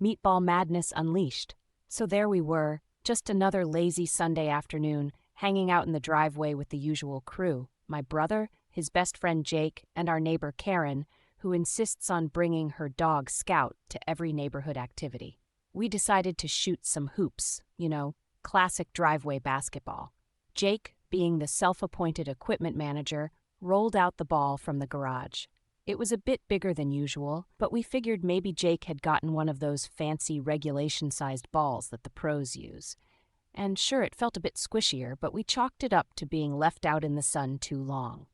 Meatball madness unleashed. So there we were, just another lazy Sunday afternoon, hanging out in the driveway with the usual crew: my brother, his best friend Jake, and our neighbor Karen, who insists on bringing her dog Scout to every neighborhood activity. We decided to shoot some hoops, classic driveway basketball. Jake, being the self-appointed equipment manager, rolled out the ball from the garage. It was a bit bigger than usual, but we figured maybe Jake had gotten one of those fancy regulation-sized balls that the pros use. And sure, it felt a bit squishier, but we chalked it up to being left out in the sun too long.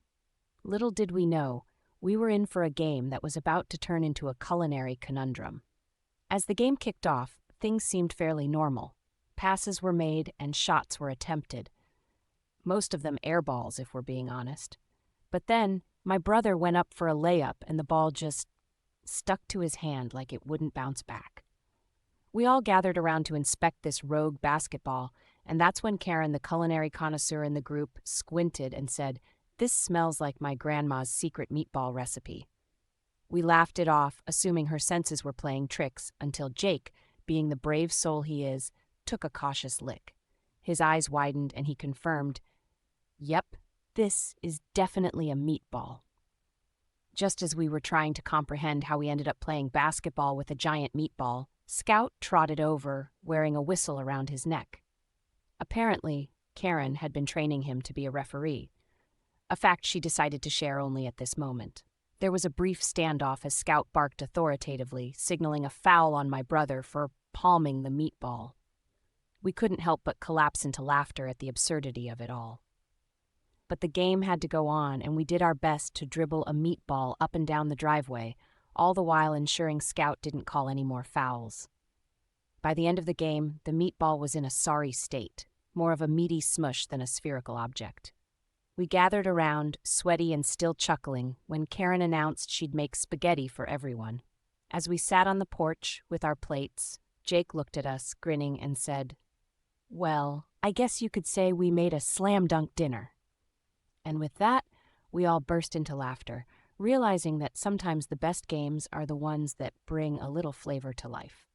Little did we know, we were in for a game that was about to turn into a culinary conundrum. As the game kicked off, things seemed fairly normal. Passes were made and shots were attempted. Most of them air balls, if we're being honest. But then, my brother went up for a layup and the ball just stuck to his hand like it wouldn't bounce back. We all gathered around to inspect this rogue basketball, and that's when Karen, the culinary connoisseur in the group, squinted and said, "This smells like my grandma's secret meatball recipe." We laughed it off, assuming her senses were playing tricks, until Jake, being the brave soul he is, took a cautious lick. His eyes widened and he confirmed, "Yep, this is definitely a meatball." Just as we were trying to comprehend how we ended up playing basketball with a giant meatball, Scout trotted over, wearing a whistle around his neck. Apparently, Karen had been training him to be a referee, a fact she decided to share only at this moment. There was a brief standoff as Scout barked authoritatively, signaling a foul on my brother for palming the meatball. We couldn't help but collapse into laughter at the absurdity of it all. But the game had to go on, and we did our best to dribble a meatball up and down the driveway, all the while ensuring Scout didn't call any more fouls. By the end of the game, the meatball was in a sorry state, more of a meaty smush than a spherical object. We gathered around, sweaty and still chuckling, when Karen announced she'd make spaghetti for everyone. As we sat on the porch with our plates, Jake looked at us, grinning, and said, "Well, I guess you could say we made a slam-dunk dinner." And with that, we all burst into laughter, realizing that sometimes the best games are the ones that bring a little flavor to life.